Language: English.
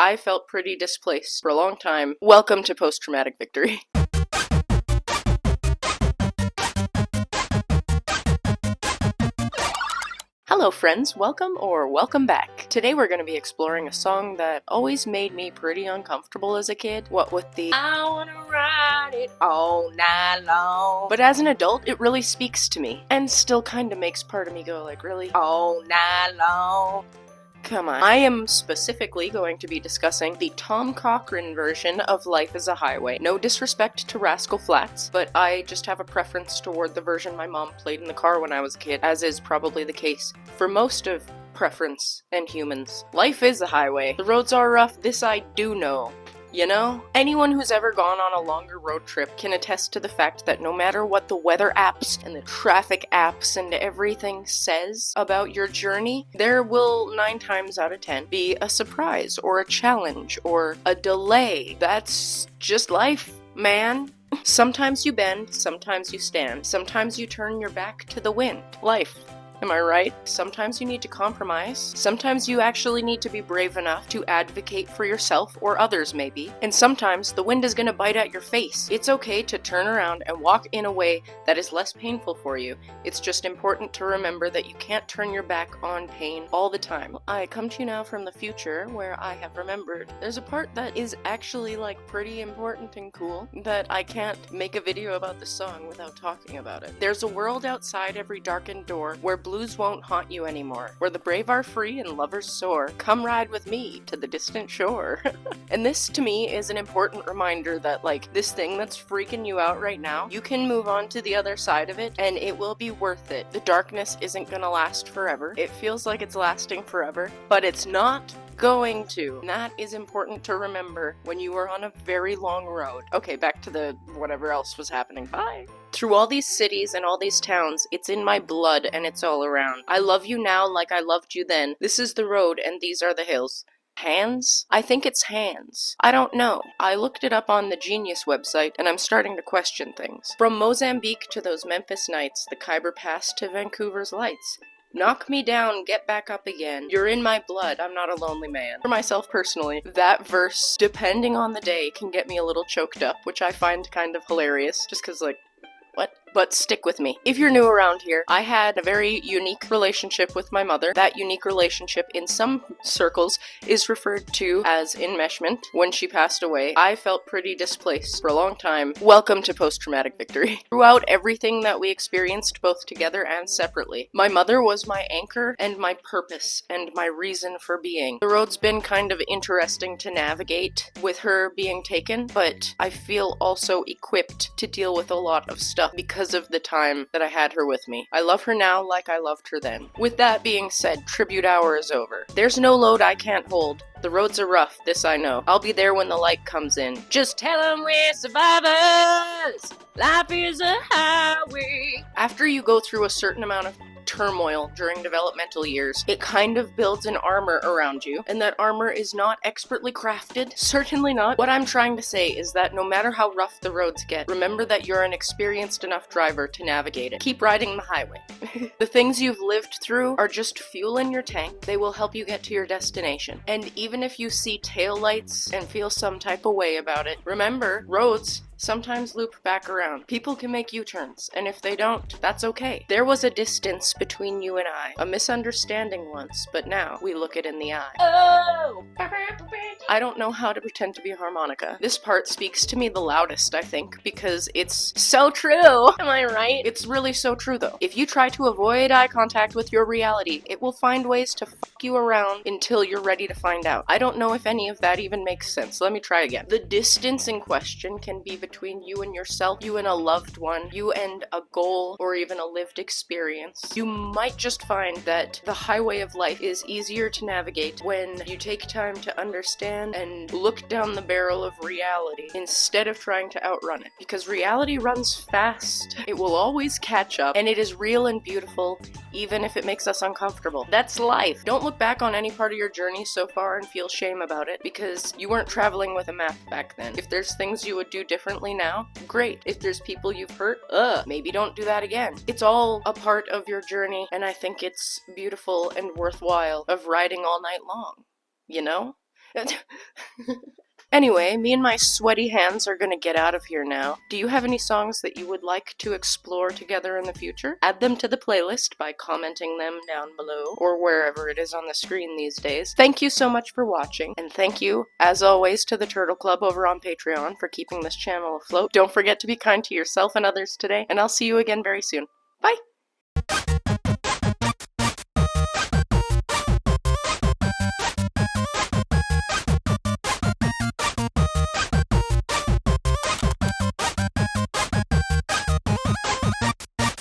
I felt pretty displaced for a long time. Welcome to post-traumatic victory. Hello friends, welcome or welcome back. Today we're going to be exploring a song that always made me pretty uncomfortable as a kid. What with the I wanna ride it all night long. But as an adult, it really speaks to me. And still kinda makes part of me go like, really? All night long? Come on. I am specifically going to be discussing the Tom Cochrane version of Life is a Highway. No disrespect to Rascal Flatts, but I just have a preference toward the version my mom played in the car when I was a kid, as is probably the case for most of preference and humans. Life is a highway. The roads are rough, this I do know. You know? Anyone who's ever gone on a longer road trip can attest to the fact that no matter what the weather apps and the traffic apps and everything says about your journey, there will 9 times out of 10 be a surprise or a challenge or a delay. That's just life, man. Sometimes you bend, sometimes you stand, sometimes you turn your back to the wind. Life. Am I right? Sometimes you need to compromise. Sometimes you actually need to be brave enough to advocate for yourself or others maybe. And sometimes the wind is gonna bite at your face. It's okay to turn around and walk in a way that is less painful for you. It's just important to remember that you can't turn your back on pain all the time. I come to you now from the future where I have remembered there's a part that is actually like pretty important and cool that I can't make a video about the song without talking about it. There's a world outside every darkened door where blues won't haunt you anymore, where the brave are free and lovers soar. Come ride with me to the distant shore. And this to me is an important reminder that like this thing that's freaking you out right now, you can move on to the other side of it and it will be worth it. The darkness isn't gonna last forever. It feels like it's lasting forever, but it's not going to. And that is important to remember when you are on a very long road. Okay, back to the whatever else was happening. Bye. Through all these cities and all these towns, it's in my blood and it's all around. I love you now like I loved you then. This is the road and these are the hills. Hands? I think it's hands. I don't know. I looked it up on the Genius website and I'm starting to question things. From Mozambique to those Memphis nights, the Khyber Pass to Vancouver's lights. Knock me down, get back up again. You're in my blood, I'm not a lonely man. For myself personally, that verse, depending on the day, can get me a little choked up, which I find kind of hilarious, just cause like, what? But stick with me. If you're new around here, I had a very unique relationship with my mother. That unique relationship in some circles is referred to as enmeshment. When she passed away, I felt pretty displaced for a long time. Welcome to post-traumatic victory. Throughout everything that we experienced, both together and separately, my mother was my anchor and my purpose and my reason for being. The road's been kind of interesting to navigate with her being taken, but I feel also equipped to deal with a lot of stuff because of the time that I had her with me. I love her now like I loved her then. With that being said, tribute hour is over. There's no load I can't hold. The roads are rough, this I know. I'll be there when the light comes in. Just tell them we're survivors! Life is a highway! After you go through a certain amount of turmoil during developmental years, it kind of builds an armor around you, and that armor is not expertly crafted. Certainly not. What I'm trying to say is that no matter how rough the roads get, remember that you're an experienced enough driver to navigate it. Keep riding the highway. The things you've lived through are just fuel in your tank. They will help you get to your destination. And even if you see taillights and feel some type of way about it, remember, roads sometimes loop back around. People can make U-turns, and if they don't, that's okay. There was a distance between you and I, a misunderstanding once, but now we look it in the eye. Oh! I don't know how to pretend to be a harmonica. This part speaks to me the loudest, I think, because it's so true. Am I right? It's really so true, though. If you try to avoid eye contact with your reality, it will find ways to fuck you around until you're ready to find out. I don't know if any of that even makes sense. Let me try again. The distance in question can be between you and yourself, you and a loved one, you and a goal, or even a lived experience. You might just find that the highway of life is easier to navigate when you take time to understand and look down the barrel of reality instead of trying to outrun it. Because reality runs fast. It will always catch up, and it is real and beautiful, even if it makes us uncomfortable. That's life. Don't look back on any part of your journey so far and feel shame about it, because you weren't traveling with a map back then. If there's things you would do differently now, great. If there's people you've hurt, maybe don't do that again. It's all a part of your journey, and I think it's beautiful and worthwhile of riding all night long, you know? Anyway, me and my sweaty hands are gonna get out of here now. Do you have any songs that you would like to explore together in the future? Add them to the playlist by commenting them down below, or wherever it is on the screen these days. Thank you so much for watching, and thank you, as always, to the Turtle Club over on Patreon for keeping this channel afloat. Don't forget to be kind to yourself and others today, and I'll see you again very soon. Bye!